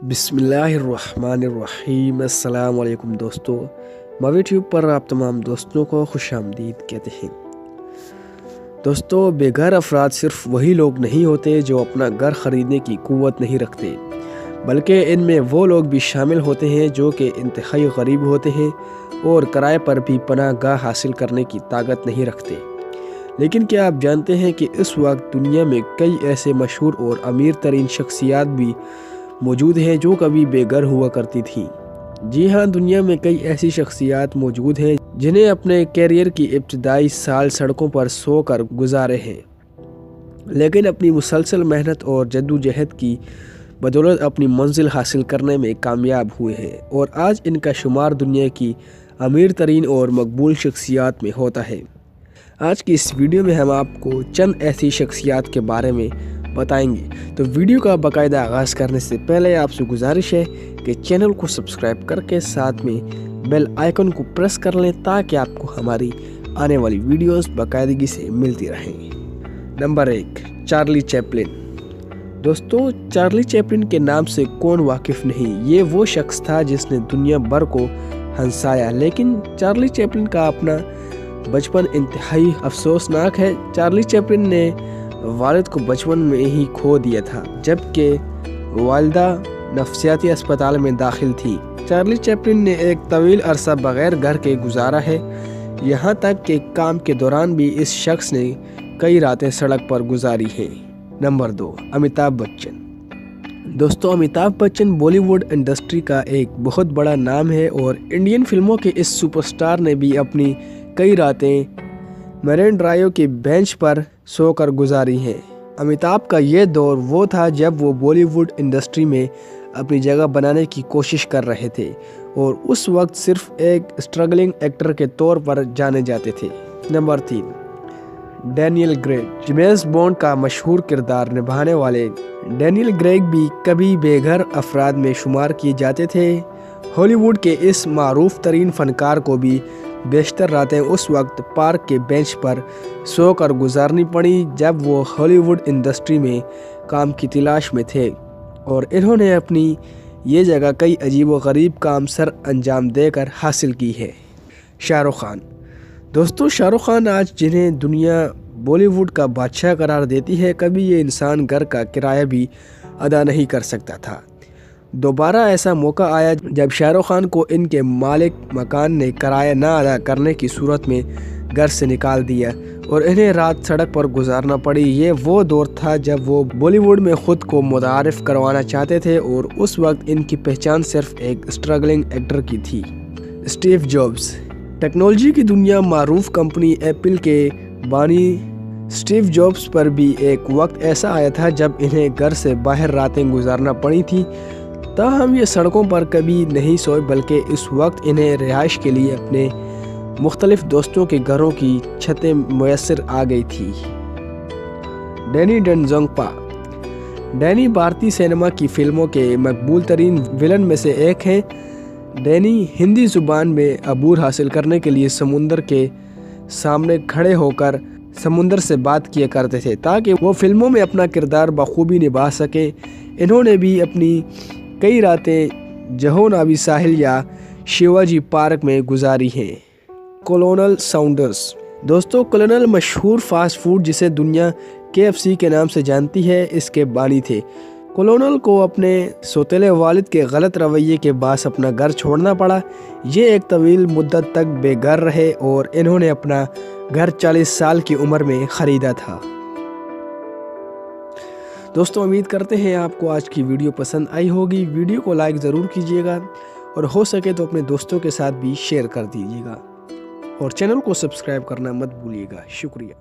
بسم اللہ الرحمن الرحیم۔ السلام علیکم دوستو، موی ٹیوب پر آپ تمام دوستوں کو خوش آمدید کہتے ہیں۔ دوستو، بے گھر افراد صرف وہی لوگ نہیں ہوتے جو اپنا گھر خریدنے کی قوت نہیں رکھتے، بلکہ ان میں وہ لوگ بھی شامل ہوتے ہیں جو کہ انتہائی غریب ہوتے ہیں اور کرائے پر بھی پناہ گاہ حاصل کرنے کی طاقت نہیں رکھتے۔ لیکن کیا آپ جانتے ہیں کہ اس وقت دنیا میں کئی ایسے مشہور اور امیر ترین شخصیات بھی موجود ہیں جو کبھی بے گھر ہوا کرتی تھیں؟ جی ہاں، دنیا میں کئی ایسی شخصیات موجود ہیں جنہیں اپنے کیریئر کی ابتدائی سال سڑکوں پر سو کر گزارے ہیں، لیکن اپنی مسلسل محنت اور جدوجہد کی بدولت اپنی منزل حاصل کرنے میں کامیاب ہوئے ہیں، اور آج ان کا شمار دنیا کی امیر ترین اور مقبول شخصیات میں ہوتا ہے۔ آج کی اس ویڈیو میں ہم آپ کو چند ایسی شخصیات کے بارے میں بتائیں گے، تو ویڈیو کا باقاعدہ آغاز کرنے سے پہلے آپ سے گزارش ہے کہ چینل کو سبسکرائب کر کے ساتھ میں بیل آئیکن کو پریس کر لیں تاکہ آپ کو ہماری آنے والی ویڈیوز باقاعدگی سے ملتی رہیں۔ Number 1، Charlie Chaplin. دوستو، چارلی چیپلن کے نام سے کون واقف نہیں؟ یہ وہ شخص تھا جس نے دنیا بھر کو ہنسایا، لیکن چارلی چیپلن کا اپنا بچپن انتہائی افسوسناک ہے۔ چارلی چیپلن نے والد کو بچپن میں ہی کھو دیا تھا، جبکہ والدہ نفسیاتی اسپتال میں داخل تھی۔ چارلی چیپلن نے ایک طویل عرصہ بغیر گھر کے گزارا ہے، یہاں تک کہ کام کے دوران بھی اس شخص نے کئی راتیں سڑک پر گزاری ہیں۔ نمبر 2، امیتابھ بچن۔ دوستو، امیتابھ بچن بالی ووڈ انڈسٹری کا ایک بہت بڑا نام ہے، اور انڈین فلموں کے اس سپر سٹار نے بھی اپنی کئی راتیں مرین ڈرائیو کے بینچ پر سو کر گزاری ہیں۔ امیتابھ کا یہ دور وہ تھا جب وہ بالی ووڈ انڈسٹری میں اپنی جگہ بنانے کی کوشش کر رہے تھے، اور اس وقت صرف ایک اسٹرگلنگ ایکٹر کے طور پر جانے جاتے تھے۔ Number 3، Daniel Greg. James bond کا مشہور کردار نبھانے والے ڈینیل گریگ بھی کبھی بے گھر افراد میں شمار کیے جاتے تھے۔ ہالی ووڈ کے اس معروف ترین فنکار کو بھی بیشتر راتیں اس وقت پارک کے بینچ پر سو کر گزارنی پڑی جب وہ ہالی ووڈ انڈسٹری میں کام کی تلاش میں تھے، اور انہوں نے اپنی یہ جگہ کئی عجیب و غریب کام سر انجام دے کر حاصل کی ہے۔ شاہ رخ خان۔ دوستو، شاہ رخ خان آج جنہیں دنیا بالی ووڈ کا بادشاہ قرار دیتی ہے، کبھی یہ انسان گھر کا کرایہ بھی ادا نہیں کر سکتا تھا۔ دوبارہ ایسا موقع آیا جب شاہ رخ خان کو ان کے مالک مکان نے کرایہ نہ ادا کرنے کی صورت میں گھر سے نکال دیا اور انہیں رات سڑک پر گزارنا پڑی۔ یہ وہ دور تھا جب وہ بالی ووڈ میں خود کو متعارف کروانا چاہتے تھے، اور اس وقت ان کی پہچان صرف ایک اسٹرگلنگ ایکٹر کی تھی۔ Steve jobs. ٹیکنالوجی کی دنیا معروف کمپنی ایپل کے بانی اسٹیو جابز پر بھی ایک وقت ایسا آیا تھا جب انہیں گھر سے باہر راتیں گزارنا پڑی تھیں، تاہم یہ سڑکوں پر کبھی نہیں سوئے، بلکہ اس وقت انہیں رہائش کے لیے اپنے مختلف دوستوں کے گھروں کی چھتیں میسر آ گئی تھی۔ ڈینی ڈنزونگپا۔ ڈینی بھارتی سینما کی فلموں کے مقبول ترین ویلن میں سے ایک ہیں۔ ڈینی ہندی زبان میں عبور حاصل کرنے کے لیے سمندر کے سامنے کھڑے ہو کر سمندر سے بات کیا کرتے تھے تاکہ وہ فلموں میں اپنا کردار بخوبی نبھا سکیں۔ انہوں نے بھی اپنی کئی راتیں جہونابی ساحل یا شیواجی پارک میں گزاری ہیں۔ کولونل سانڈرس۔ دوستو، کولونل مشہور فاسٹ فوڈ جسے دنیا KFC کے نام سے جانتی ہے، اس کے بانی تھے۔ کولونل کو اپنے سوتیلے والد کے غلط رویے کے باعث اپنا گھر چھوڑنا پڑا۔ یہ ایک طویل مدت تک بے گھر رہے اور انہوں نے اپنا گھر 40 سال کی عمر میں خریدا تھا۔ دوستو، امید کرتے ہیں آپ کو آج کی ویڈیو پسند آئی ہوگی۔ ویڈیو کو لائک ضرور کیجیے گا، اور ہو سکے تو اپنے دوستوں کے ساتھ بھی شیئر کر دیجیے گا، اور چینل کو سبسکرائب کرنا مت بھولیے گا۔ شکریہ۔